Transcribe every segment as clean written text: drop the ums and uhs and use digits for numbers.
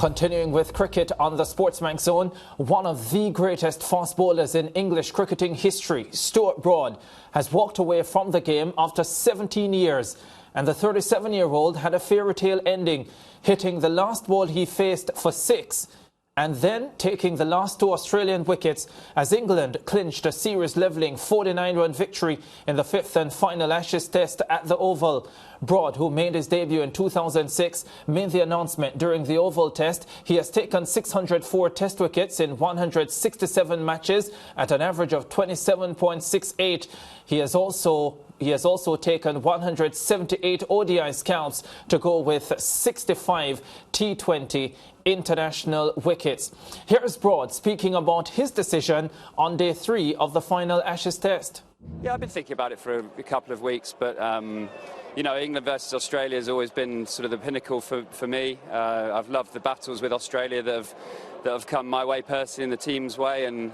Continuing with cricket on the Sportsman Zone, one of the greatest fast bowlers in English cricketing history, Stuart Broad, has walked away from the game after 17 years. And the 37-year-old had a fairy tale ending, hitting the last ball he faced for 6 and then taking the last 2 Australian wickets as England clinched a series-levelling 49-run victory in the 5th and final Ashes Test at the Oval. Broad, who made his debut in 2006, made the announcement during the Oval Test. He has taken 604 Test wickets in 167 matches at an average of 27.68. He has also taken 178 ODI counts to go with 65 T20 international wickets. Here's Broad speaking about his decision on day 3 of the final Ashes Test. Yeah, I've been thinking about it for a couple of weeks, but you know, England versus Australia has always been sort of the pinnacle for me. I've loved the battles with Australia that have come my way personally and the team's way, and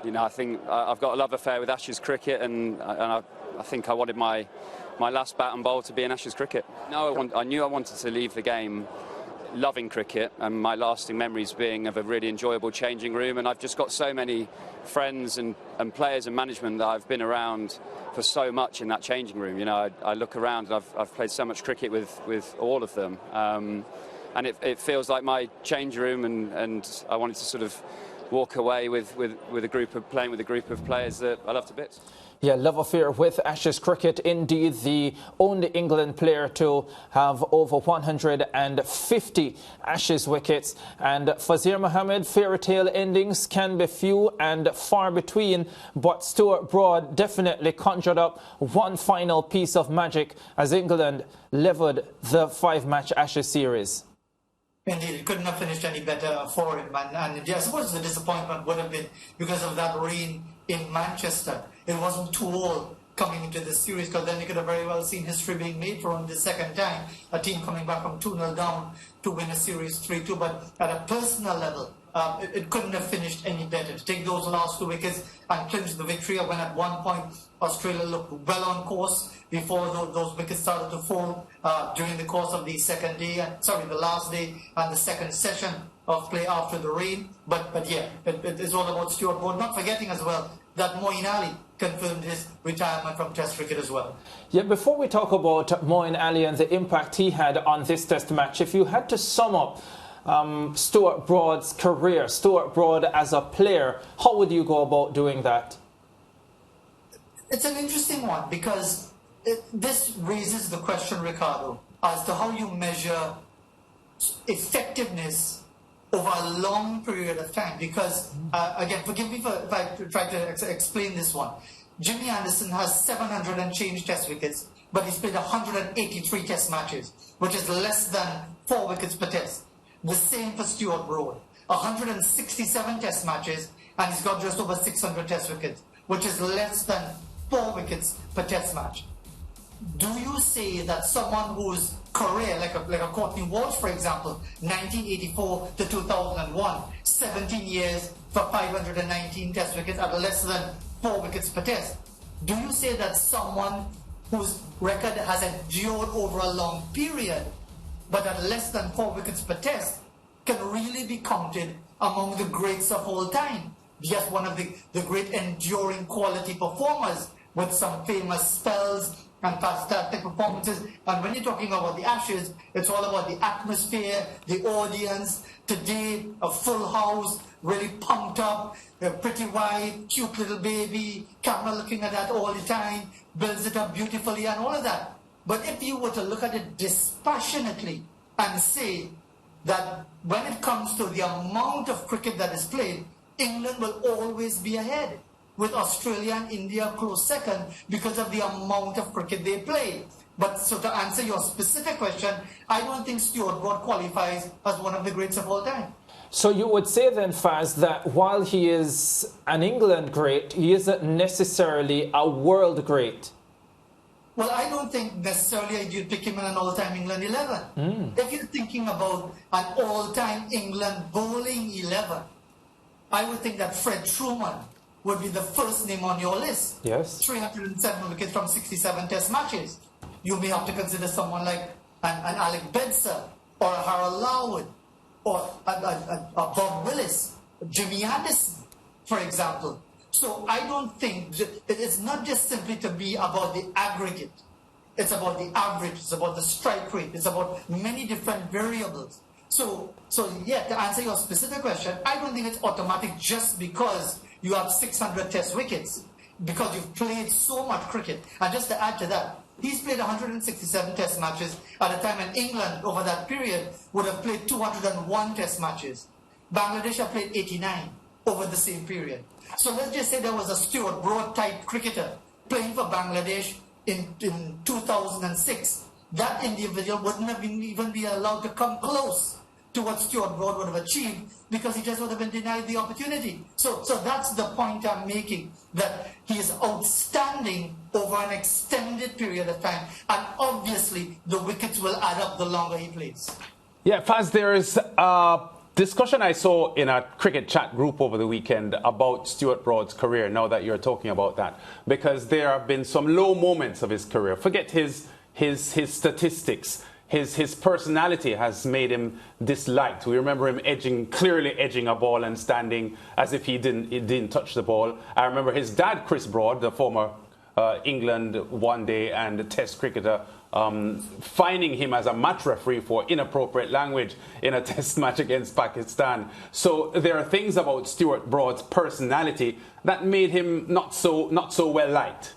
you know, I think I've got a love affair with Ashes cricket, and I think I wanted my last bat and bowl to be in Ashes cricket. No, I knew I wanted to leave the game loving cricket, and my lasting memories being of a really enjoyable changing room. And I've just got so many friends and players and management that I've been around for so much in that changing room. You know, I look around and I've played so much cricket with all of them, and it feels like my change room, and I wanted to sort of walk away with a group of players that I love to bits. Yeah, love affair with Ashes cricket. Indeed, the only England player to have over 150 Ashes wickets. And Fazir Mohammed, fairy tale endings can be few and far between, but Stuart Broad definitely conjured up one final piece of magic as England levered the 5-match Ashes series. Indeed, it couldn't have finished any better for him. And I suppose the disappointment would have been because of that rain in Manchester. It wasn't too old coming into this series, because then you could have very well seen history being made for only the second time. A team coming back from 2-0 down to win a series 3-2. But at a personal level, it couldn't have finished any better. To take those last 2 wickets and clinch the victory, when at one point Australia looked well on course before those wickets started to fall during the course of the the last day and the second session of play after the rain. But yeah, it's all about Stuart Broad. Not forgetting as well that Moeen Ali confirmed his retirement from Test cricket as well. Yeah, before we talk about Moeen Ali and the impact he had on this Test match, if you had to sum up Stuart Broad's career, Stuart Broad as a player, how would you go about doing that? It's an interesting one, because this raises the question, Ricardo, as to how you measure effectiveness over a long period of time. Because, again, forgive me if I try to explain this one. Jimmy Anderson has 700 and change Test wickets, but he's played 183 Test matches, which is less than 4 wickets per Test. The same for Stuart Broad, 167 Test matches, and he's got just over 600 Test wickets, which is less than 4 wickets per Test match. Do you say that someone whose career, like a Courtney Walsh, for example, 1984 to 2001, 17 years for 519 Test wickets at less than 4 wickets per Test, do you say that someone whose record has endured over a long period, but at less than 4 wickets per Test, can really be counted among the greats of all time? Just one of the great enduring quality performers with some famous spells and fantastic performances. And when you're talking about the Ashes, it's all about the atmosphere, the audience. Today, a full house, really pumped up, a pretty white, cute little baby, camera looking at that all the time, builds it up beautifully and all of that. But if you were to look at it dispassionately and say that when it comes to the amount of cricket that is played, England will always be ahead, with Australia and India close second because of the amount of cricket they play. But so to answer your specific question, I don't think Stuart Broad qualifies as one of the greats of all time. So you would say then, Faz, that while he is an England great, he isn't necessarily a world great? Well, I don't think necessarily you'd pick him in an all-time England 11. If you're thinking about an all-time England bowling 11, I would think that Fred Truman would be the first name on your list. Yes. 307 wickets from 67 Test matches. You may have to consider someone like an Alec Bedser or a Harold Larwood or Bob Willis, Jimmy Anderson, for example. So I don't think it's not just simply to be about the aggregate. It's about the average. It's about the strike rate. It's about many different variables. So yeah, to answer your specific question, I don't think it's automatic just because you have 600 test wickets, because you've played so much cricket. And just to add to that, he's played 167 test matches at a time when England, over that period, would have played 201 test matches. Bangladesh have played 89 over the same period. So let's just say there was a Stuart Broad type cricketer playing for Bangladesh in 2006. That individual wouldn't have even be allowed to come close to what Stuart Broad would have achieved, because he just would have been denied the opportunity. So that's the point I'm making, that he is outstanding over an extended period of time, and obviously the wickets will add up the longer he plays. Yeah, Faz, there is a discussion I saw in a cricket chat group over the weekend about Stuart Broad's career, now that you're talking about that, because there have been some low moments of his career. Forget his statistics. His personality has made him disliked. We remember him clearly edging a ball and standing as if he didn't touch the ball. I remember his dad, Chris Broad, the former England one day and test cricketer, fining him as a match referee for inappropriate language in a test match against Pakistan. So there are things about Stuart Broad's personality that made him not so well liked.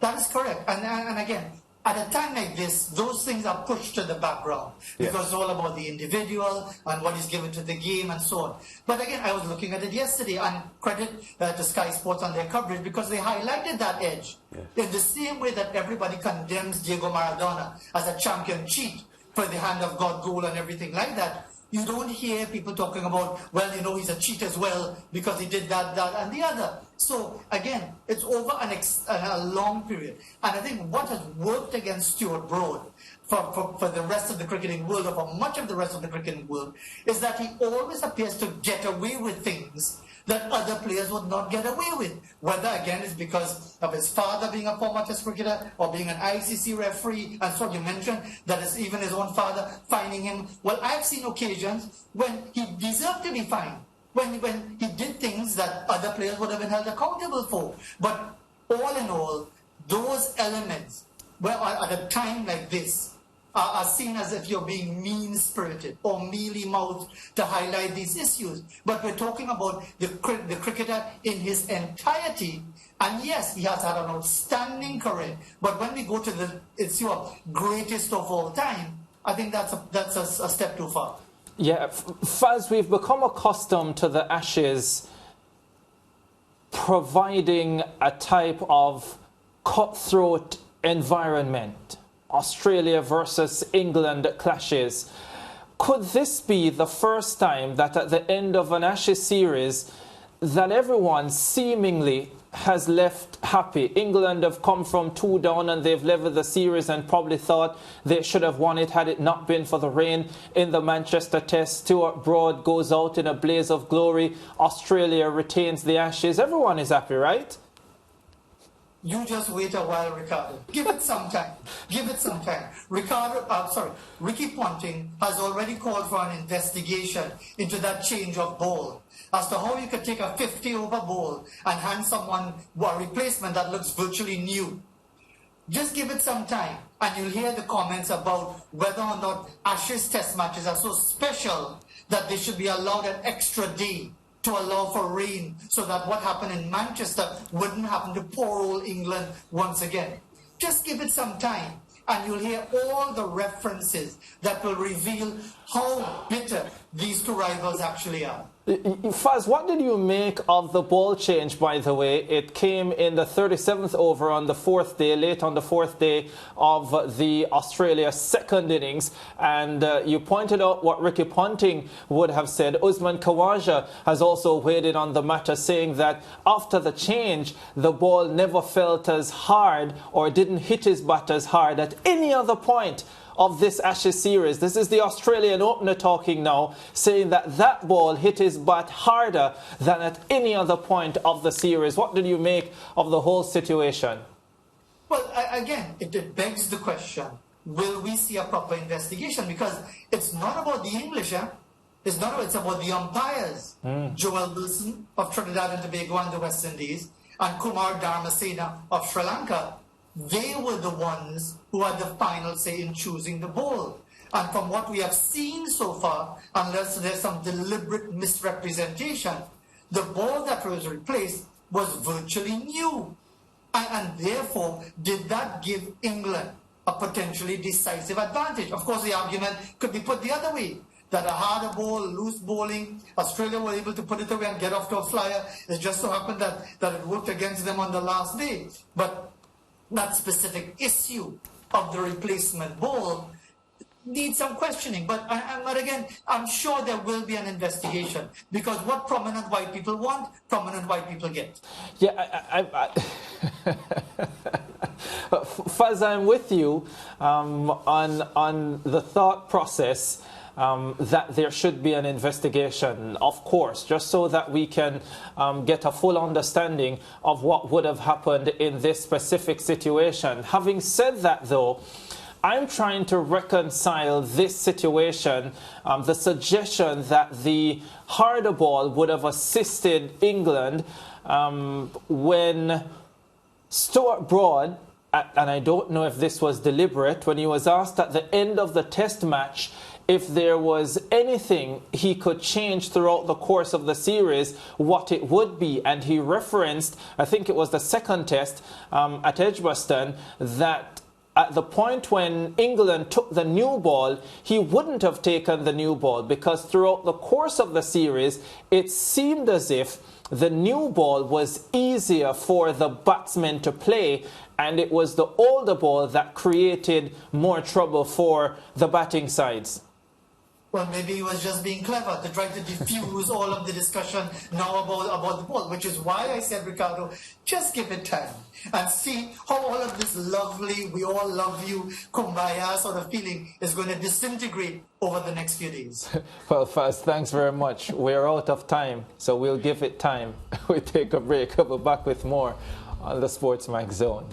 That is correct. And again, at a time like this, those things are pushed to the background, because it's all about the individual and what is given to the game and so on. But again, I was looking at it yesterday, and credit to Sky Sports on their coverage, because they highlighted that edge. In the same way that everybody condemns Diego Maradona as a champion cheat for the hand of God goal and everything like that, you don't hear people talking about, well, you know, he's a cheat as well because he did that, and the other. So again, it's over a long period. And I think what has worked against Stuart Broad for the rest of the cricketing world, or for much of the rest of the cricketing world, is that he always appears to get away with things that other players would not get away with. Whether, again, it's because of his father being a former test cricketer, or being an ICC referee, and so you mentioned that it's even his own father fining him. Well, I've seen occasions when he deserved to be fined, when he did things that other players would have been held accountable for. But all in all, those elements, well, at a time like this, are seen as if you're being mean-spirited or mealy-mouthed to highlight these issues. But we're talking about the cricketer in his entirety. And yes, he has had an outstanding career. But when we go to the issue of greatest of all time, I think that's a step too far. Yeah, Faz, we've become accustomed to the Ashes providing a type of cutthroat environment. Australia versus England clashes. Could this be the first time that at the end of an Ashes series that everyone seemingly has left happy? England have come from 2 down and they've leveled the series and probably thought they should have won it had it not been for the rain in the Manchester Test. Stuart Broad goes out in a blaze of glory. Australia retains the Ashes. Everyone is happy, right? You just wait a while, Ricardo. Give it some time. Give it some time. Ricky Ponting has already called for an investigation into that change of ball, as to how you could take a 50-over ball and hand someone a replacement that looks virtually new. Just give it some time, and you'll hear the comments about whether or not Ashes test matches are so special that they should be allowed an extra day to allow for rain, so that what happened in Manchester wouldn't happen to poor old England once again. Just give it some time, and you'll hear all the references that will reveal how bitter these two rivals actually are. Faz, what did you make of the ball change, by the way? It came in the 37th over on the 4th day, late on the 4th day of the Australia second innings. And you pointed out what Ricky Ponting would have said. Usman Khawaja has also weighed in on the matter, saying that after the change, the ball never felt as hard or didn't hit his bat as hard at any other point of this Ashes series. This is the Australian opener talking now, saying that that ball hit his bat harder than at any other point of the series. What did you make of the whole situation? Well, again, it begs the question, will we see a proper investigation? Because it's not about the English, It's not it's about the umpires. Joel Wilson of Trinidad and Tobago and the West Indies and Kumar Dharmasena of Sri Lanka. They were the ones who had the final say in choosing the ball. And from what we have seen so far, unless there's some deliberate misrepresentation, the ball that was replaced was virtually new. And therefore, did that give England a potentially decisive advantage? Of course, the argument could be put the other way, that a harder ball, loose bowling, Australia were able to put it away and get off to a flyer. It just so happened that it worked against them on the last day. But that specific issue of the replacement ball needs some questioning. But again, I'm sure there will be an investigation, because what prominent white people want, prominent white people get. Yeah, Faz, I'm with you on the thought process that there should be an investigation, of course, just so that we can get a full understanding of what would have happened in this specific situation. Having said that, though, I'm trying to reconcile this situation, the suggestion that the harder ball would have assisted England when Stuart Broad, and I don't know if this was deliberate, when he was asked at the end of the test match if there was anything he could change throughout the course of the series, what it would be. And he referenced, I think it was the second test at Edgbaston, that at the point when England took the new ball, he wouldn't have taken the new ball, because throughout the course of the series, it seemed as if the new ball was easier for the batsmen to play, and it was the older ball that created more trouble for the batting sides. Well, maybe he was just being clever to try to diffuse all of the discussion now about the ball, which is why I said, Ricardo, just give it time and see how all of this lovely, we all love you, kumbaya sort of feeling is going to disintegrate over the next few days. Well, Faz, thanks very much. We're out of time, so we'll give it time. We take a break. We'll be back with more on the Sports Mag Zone.